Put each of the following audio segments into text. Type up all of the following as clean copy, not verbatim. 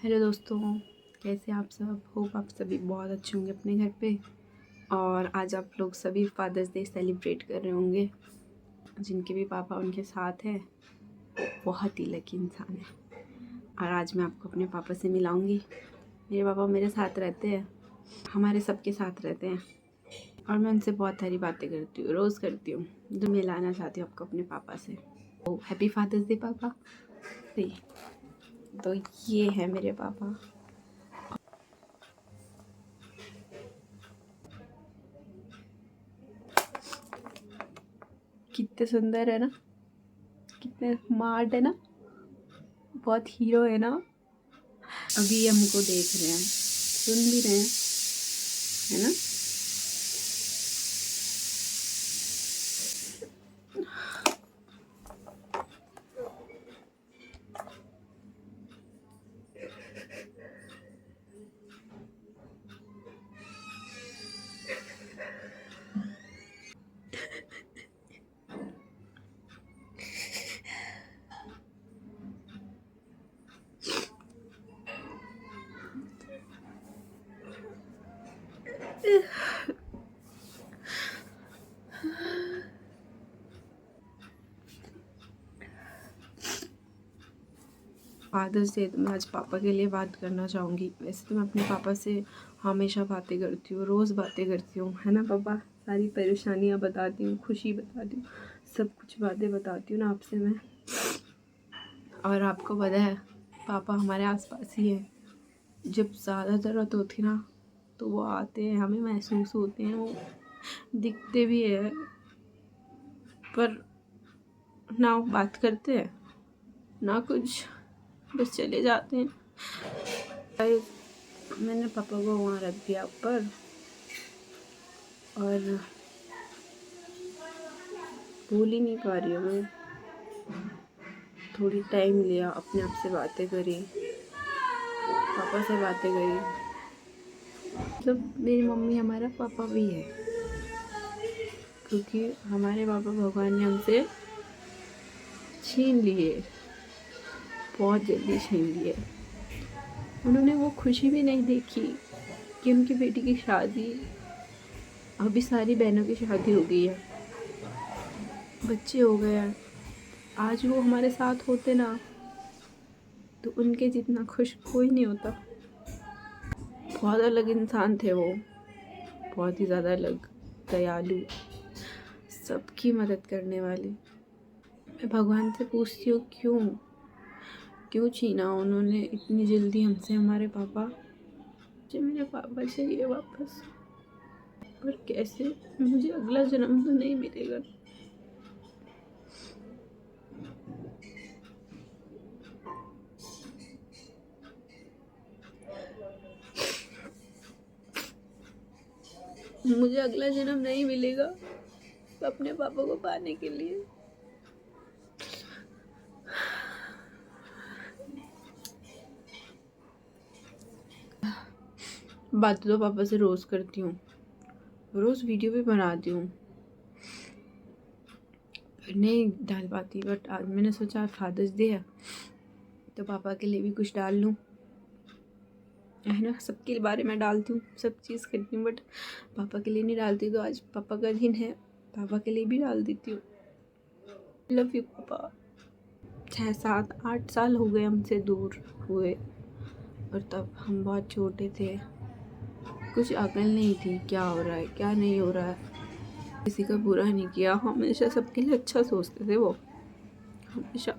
Hello दोस्तों, कैसे आप सब। होप आप सभी बहुत अच्छे होंगे अपने घर पे। और आज आप लोग सभी फादर्स डे सेलिब्रेट कर रहे होंगे। जिनके भी पापा उनके साथ हैं वो बहुत ही लकी इंसान है। और आज मैं आपको अपने पापा से मिलाऊंगी। मेरे पापा मेरे साथ रहते हैं, हमारे सबके साथ रहते हैं। और मैं उनसे बहुत सारी बातें करती हूँ, रोज़ करती हूँ। जो मिलाना चाहती हूँ आपको अपने पापा से। तो हैप्पी फादर्स डे पापा। तो ये है मेरे पापा। कितने सुंदर है ना, कितने स्मार्ट है ना, बहुत हीरो है ना। अभी हमको देख रहे हैं, सुन भी रहे हैं, है ना। फादर्स डे तो मैं आज पापा के लिए बात करना चाहूँगी। वैसे तो मैं अपने पापा से हमेशा बातें करती हूँ, रोज़ बातें करती हूँ, है ना पापा। सारी परेशानियाँ बताती हूँ, खुशी बताती हूँ, सब कुछ बातें बताती हूँ ना आपसे मैं। और आपको पता है पापा हमारे आसपास ही है। जब ज़्यादा ज़रूरत होती ना तो वो आते हैं, हमें महसूस होते हैं, वो दिखते भी है, पर ना वो बात करते हैं ना कुछ, बस चले जाते हैं। मैंने पापा को वहाँ रख दिया ऊपर और भूल ही नहीं पा रही हूँ मैं। थोड़ी टाइम लिया, अपने आप से बातें करी, पापा से बातें करी। मतलब मेरी मम्मी हमारा पापा भी है, क्योंकि हमारे पापा भगवान ने हमसे छीन लिए, बहुत जल्दी छीन लिए। उन्होंने वो खुशी भी नहीं देखी कि उनकी बेटी की शादी, अभी सारी बहनों की शादी हो गई है, बच्चे हो गए हैं। आज वो हमारे साथ होते ना तो उनके जितना खुश कोई नहीं होता। बहुत अलग इंसान थे वो, बहुत ही ज़्यादा अलग, दयालु, सबकी मदद करने वाले। मैं भगवान से पूछती हूँ क्यों छीना उन्होंने इतनी जल्दी हमसे हमारे पापा। मुझे मेरे पापा चाहिए वापस, पर कैसे। मुझे अगला जन्म तो नहीं मिलेगा। मुझे अगला जन्म नहीं मिलेगा अपने पापा को पाने के लिए। बात तो पापा से रोज़ करती हूँ, रोज़ वीडियो भी बनाती हूँ, नहीं डाल पाती। बट आज मैंने सोचा फादर्स डे है तो पापा के लिए भी कुछ डाल लूँ, है ना। सबके बारे में डालती हूँ, सब चीज़ करती हूँ, बट पापा के लिए नहीं डालती। तो आज पापा का दिन है, पापा के लिए भी डाल देती हूँ। लव यू पापा। 6, 7, 8 साल हो गए हमसे दूर हुए, और तब हम बहुत छोटे थे, कुछ अकल नहीं थी क्या हो रहा है क्या नहीं हो रहा है। किसी का बुरा नहीं किया, हमेशा सबके लिए अच्छा सोचते थे वो, हमेशा।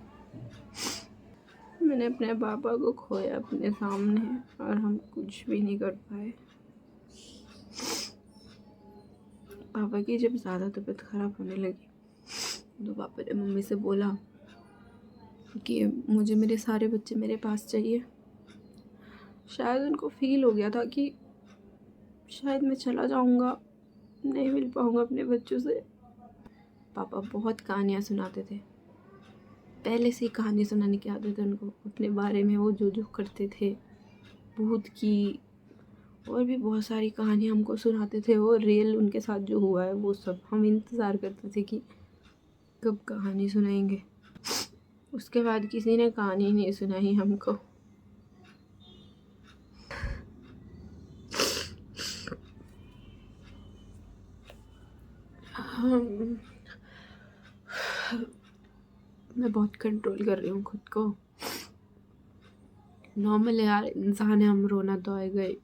मैंने अपने पापा को खोया अपने सामने, और हम कुछ भी नहीं कर पाए। पापा की जब ज़्यादा तबीयत ख़राब होने लगी तो पापा ने मम्मी से बोला कि मुझे मेरे सारे बच्चे मेरे पास चाहिए। शायद उनको फील हो गया था कि शायद मैं चला जाऊंगा, नहीं मिल पाऊंगा अपने बच्चों से। पापा बहुत कहानियाँ सुनाते थे, पहले से ही कहानी सुनाने की आदत है उनको अपने बारे में। वो जो करते थे, भूत की और भी बहुत सारी कहानियाँ हमको सुनाते थे। वो रियल उनके साथ जो हुआ है वो सब हम इंतज़ार करते थे कि कब कहानी सुनाएंगे। उसके बाद किसी ने कहानी नहीं सुनाई हमको। हम मैं बहुत कंट्रोल कर रही हूँ खुद को। नॉर्मल है यार, इंसान है, हम रोना तो आएगा ही,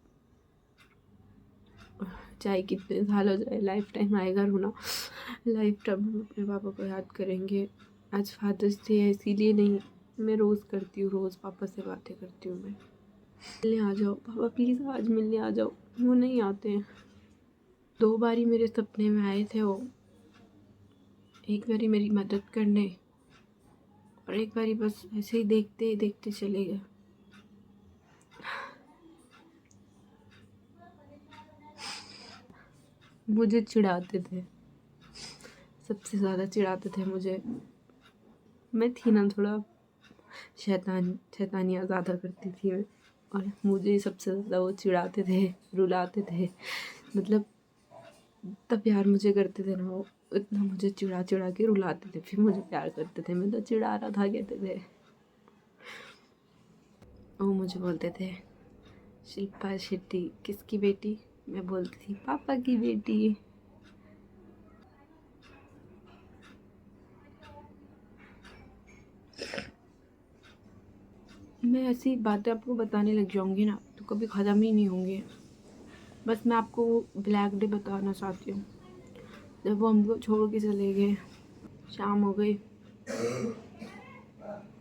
चाहे कितने साल हो जाए, लाइफ टाइम आएगा रोना। लाइफ टाइम हम अपने पापा को याद करेंगे। आज फादर्स डे है, इसीलिए नहीं, मैं रोज़ करती हूँ, रोज़ पापा से बातें करती हूँ। मैं मिलने आ जाओ पापा, प्लीज़ आज मिलने आ जाओ। वो नहीं आते हैं। 2 बारी मेरे सपने में आए थे वो। एक बारी मेरी मदद करने और एक बारी बस ऐसे ही देखते देखते चले गए। मुझे चिढ़ाते थे, सबसे ज़्यादा चिढ़ाते थे मुझे। मैं थी ना थोड़ा शैतानियाँ ज़्यादा करती थी मैं, और मुझे सबसे ज़्यादा वो चिढ़ाते थे, रुलाते थे। मतलब इतना प्यार मुझे करते थे ना वो, इतना मुझे चिढ़ा चिढ़ा के रुलाते थे, फिर मुझे प्यार करते थे। मैं तो चिढ़ा रहा था कहते थे। वो मुझे बोलते थे शिल्पा शेट्टी किसकी बेटी? मैं बोलती थी पापा की बेटी। मैं ऐसी बातें आपको बताने लग जाऊंगी ना तो कभी ख़त्म ही नहीं होंगे। बस मैं आपको ब्लैक डे बताना चाहती हूँ, जब वो हमको छोड़ के चले गए। शाम हो गई,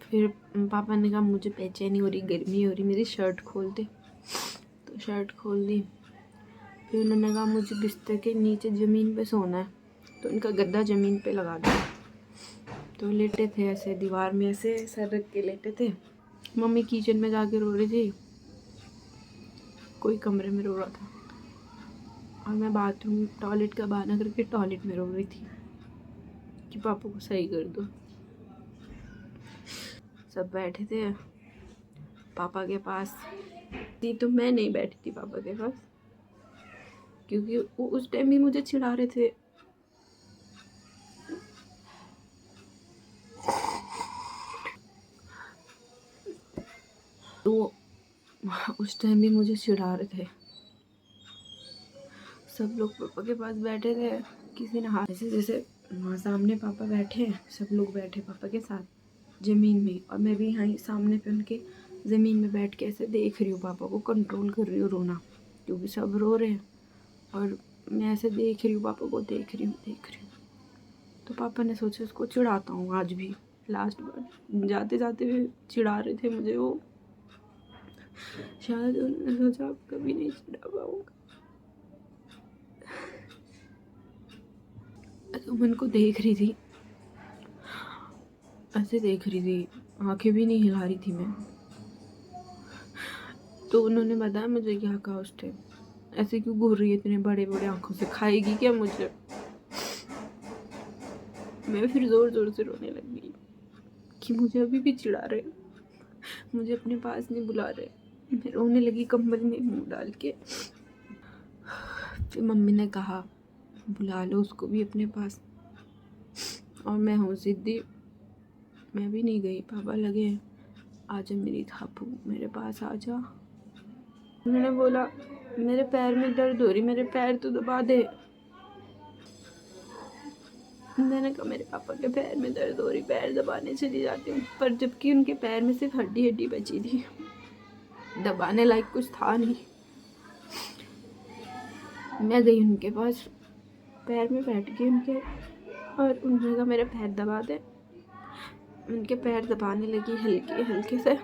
फिर पापा ने कहा मुझे बेचैनी हो रही, गर्मी हो रही, मेरी शर्ट खोल दे। तो शर्ट खोल दी। फिर उन्होंने कहा मुझे बिस्तर के नीचे ज़मीन पे सोना है, तो उनका गद्दा ज़मीन पे लगा दिया। तो लेटे थे ऐसे दीवार में, ऐसे सर रख के लेटे थे। मम्मी किचन में जाके रो रही थी, कोई कमरे में रो रहा था, और मैं बाथरूम टॉयलेट का बहाना करके टॉयलेट में रो रही थी कि पापा को सही कर दो। सब बैठे थे पापा के पास, नहीं तो मैं नहीं बैठी थी पापा के पास, क्योंकि वो उस टाइम भी मुझे चिढ़ा रहे थे। तो उस टाइम भी मुझे चिढ़ा रहे थे। सब लोग पापा के पास बैठे थे, किसी ने हाथ ऐसे जैसे सामने पापा बैठे हैं, सब लोग बैठे पापा के साथ ज़मीन में, और मैं भी यहाँ सामने पे उनके ज़मीन में बैठ के ऐसे देख रही हूँ, पापा को कंट्रोल कर रही हूँ रोना, क्योंकि सब रो रहे हैं और मैं ऐसे देख रही हूँ, पापा को देख रही हूँ। तो पापा ने सोचा उसको चिढ़ाता हूँ आज भी। लास्ट बार जाते जाते हुए चिढ़ा रहे थे मुझे वो, शायद उन्होंने सोचा अब कभी नहीं चिढ़ा पाऊंगा। तो मैं उनको देख रही थी, ऐसे देख रही थी, आंखें भी नहीं हिला रही थी मैं। तो उन्होंने बताया मुझे क्या कहा उस टाइम, ऐसे क्यों घूर रही है इतने बड़े बड़े आंखों से, खाएगी क्या मुझे? मैं फिर जोर जोर से रोने लगी कि मुझे अभी भी चिढ़ा रहे, मुझे अपने पास नहीं बुला रहे। मैं रोने लगी कंबल में मुंह डाल के। फिर मम्मी ने कहा बुला लो उसको भी अपने पास, और मैं हूँ जिद्दी, मैं भी नहीं गई। पापा लगे आजा मेरी थापू मेरे पास आजा। उन्होंने बोला मेरे पैर में दर्द हो रही, मेरे पैर तो दबा दे। मैंने कहा मेरे पापा के पैर में दर्द हो रही, पैर दबाने चली जाती हूँ, पर जबकि उनके पैर में सिर्फ हड्डी हड्डी बची थी, दबाने लायक कुछ था नहीं। मैं गई उनके पास, पैर में बैठ गई उनके, और उन्होंने कहा मेरे पैर दबा दे। उनके पैर दबाने लगी हल्के हल्के से।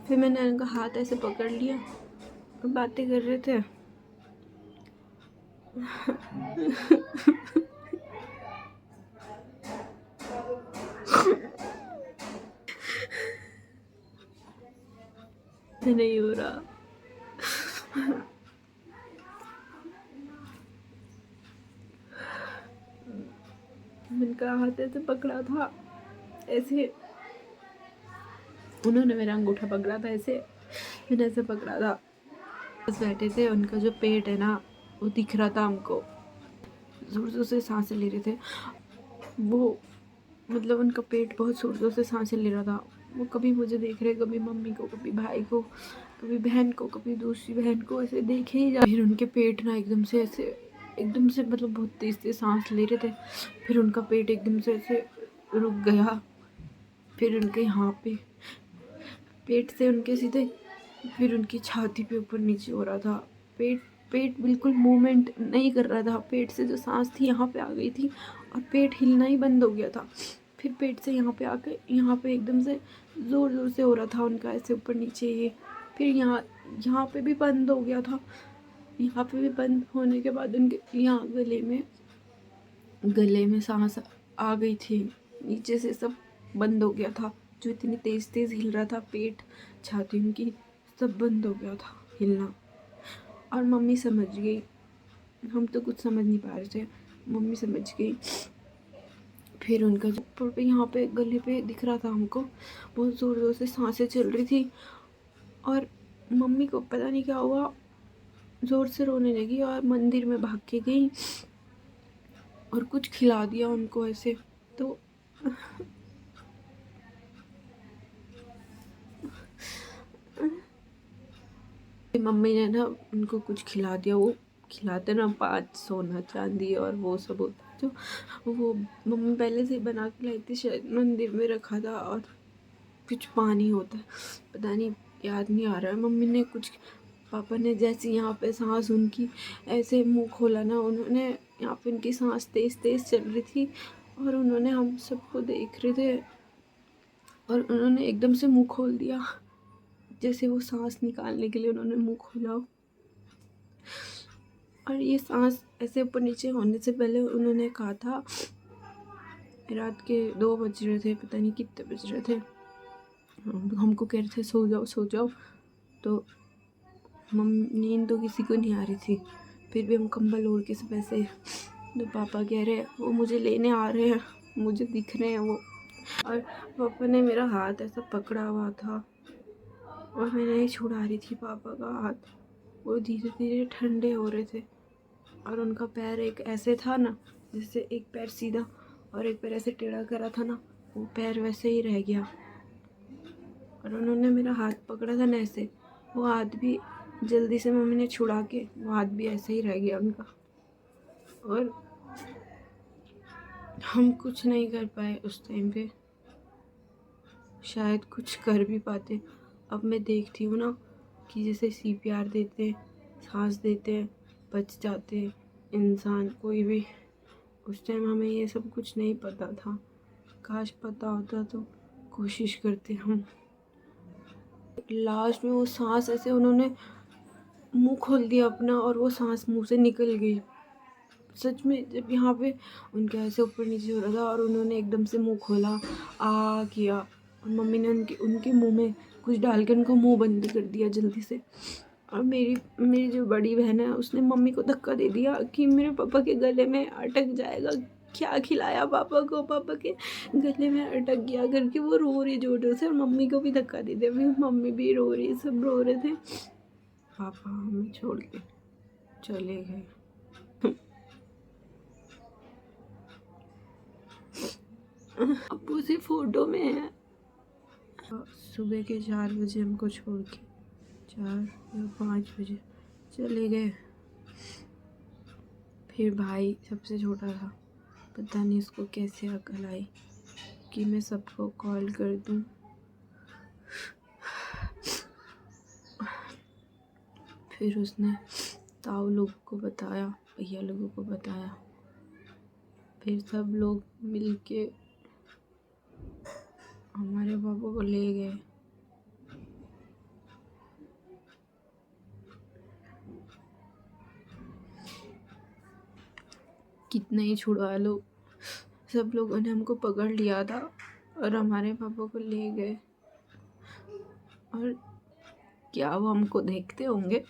फिर मैंने उनका हाथ ऐसे पकड़ लिया और बातें कर रहे थे। नहीं हो रहा। उनका हाथ ऐसे पकड़ा था, ऐसे उन्होंने मेरा अंगूठा पकड़ा था, ऐसे मैंने ऐसे पकड़ा था। बस बैठे थे, उनका जो पेट है ना वो दिख रहा था हमको, जोर जोर से सांसें ले रहे थे वो, मतलब उनका पेट बहुत जोर जोर से सांसें ले रहा था। वो कभी मुझे देख रहे, कभी मम्मी को, कभी भाई को, कभी बहन को, कभी दूसरी बहन को, ऐसे देखे ही जा। फिर उनके पेट ना एकदम से ऐसे एकदम से मतलब बहुत तेज तेज सांस ले रहे थे। फिर उनका पेट एकदम से ऐसे रुक गया। फिर उनके यहाँ पे पेट से उनके सीधे फिर उनकी छाती पे ऊपर नीचे हो रहा था। पेट पेट बिल्कुल मूवमेंट नहीं कर रहा था। पेट से जो सांस थी यहाँ पे आ गई थी और पेट हिलना ही बंद हो गया था। फिर पेट से यहाँ पे आके यहाँ पे एकदम से ज़ोर ज़ोर से हो रहा था उनका ऐसे ऊपर नीचे ये। फिर यहाँ यहाँ पे भी बंद हो गया था। यहाँ पे भी बंद होने के बाद उनके यहाँ गले में सांस आ गई थी। नीचे से सब बंद हो गया था। जो इतनी तेज़ तेज़ हिल रहा था पेट छाती उनकी, सब बंद हो गया था हिलना। और मम्मी समझ गई। हम तो कुछ समझ नहीं पा रहे थे, मम्मी समझ गई। फिर उनका जो ऊपर पे यहाँ पे गले पे दिख रहा था हमको, बहुत ज़ोर ज़ोर से सांसें चल रही थी। और मम्मी को पता नहीं क्या हुआ, ज़ोर से रोने लगी और मंदिर में भाग के गई और कुछ खिला दिया उनको ऐसे। तो मम्मी ने ना उनको कुछ खिला दिया। वो खिलाते ना 5 सोना चांदी और वो सब होता है जो वो मम्मी पहले से बना के लाई थी, शायद मंदिर में रखा था। और कुछ पानी होता है, पता नहीं, याद नहीं आ रहा है। मम्मी ने कुछ, पापा ने जैसे यहाँ पे सांस उनकी ऐसे मुंह खोला ना, उन्होंने यहाँ पे उनकी सांस तेज़ तेज़ चल रही थी और उन्होंने हम सबको देख रहे थे और उन्होंने एकदम से मुंह खोल दिया, जैसे वो सांस निकालने के लिए उन्होंने मुंह खोला। और ये सांस ऐसे ऊपर नीचे होने से पहले उन्होंने कहा था, रात के 2 बज रहे थे, पता नहीं कितने बज रहे थे, हमको कह रहे थे सो जाओ सो जाओ। तो नींद तो किसी को नहीं आ रही थी, फिर भी हम कंबल ओढ़ के सब ऐसे। तो पापा कह रहे वो मुझे लेने आ रहे हैं, मुझे दिख रहे हैं वो। और पापा ने मेरा हाथ ऐसा पकड़ा हुआ था और मैं नहीं छुड़ा रही थी पापा का हाथ। वो धीरे धीरे ठंडे हो रहे थे और उनका पैर एक ऐसे था ना, जैसे एक पैर सीधा और एक पैर ऐसे टेढ़ा करा था ना, वो पैर वैसे ही रह गया। और उन्होंने मेरा हाथ पकड़ा था ना ऐसे, वो हाथ भी जल्दी से मम्मी ने छुड़ा के, वो हाथ भी ऐसे ही रह गया उनका। और हम कुछ नहीं कर पाए उस टाइम पे, शायद कुछ कर भी पाते। अब मैं देखती हूँ ना कि जैसे CPR देते, सांस देते, बच जाते इंसान कोई भी। उस टाइम हमें ये सब कुछ नहीं पता था, काश पता होता तो कोशिश करते हम। लास्ट में वो सांस ऐसे उन्होंने मुंह खोल दिया अपना और वो सांस मुंह से निकल गई। सच में जब यहाँ पे उनके ऐसे ऊपर नीचे हो रहा था और उन्होंने एकदम से मुंह खोला, आ किया, और मम्मी ने उनके मुंह में कुछ डाल के उनको मुंह बंद कर दिया जल्दी से। और मेरी जो बड़ी बहन है उसने मम्मी को धक्का दे दिया कि मेरे पापा के गले में अटक जाएगा, क्या खिलाया पापा को, पापा के गले में अटक गया करके। वो रो रही जोर जोर से और मम्मी को भी धक्का दे दिया। फिर मम्मी भी रो रही, सब रो रहे थे। पापा हमें छोड़ के चले गए। अब उसी फोटो में है। सुबह के 4 बजे हमको छोड़ के, 4 या 5 बजे चले गए। फिर भाई सबसे छोटा था, पता नहीं उसको कैसे अकल आई कि मैं सबको कॉल कर दूं। फिर उसने ताऊ लोगों को बताया, भैया लोगों को बताया। फिर सब लोग मिलके हमारे पापा को ले गए। कितना ही छुड़वा लो, सब लोगों ने हमको पकड़ लिया था और हमारे पापा को ले गए। और क्या वो हमको देखते होंगे?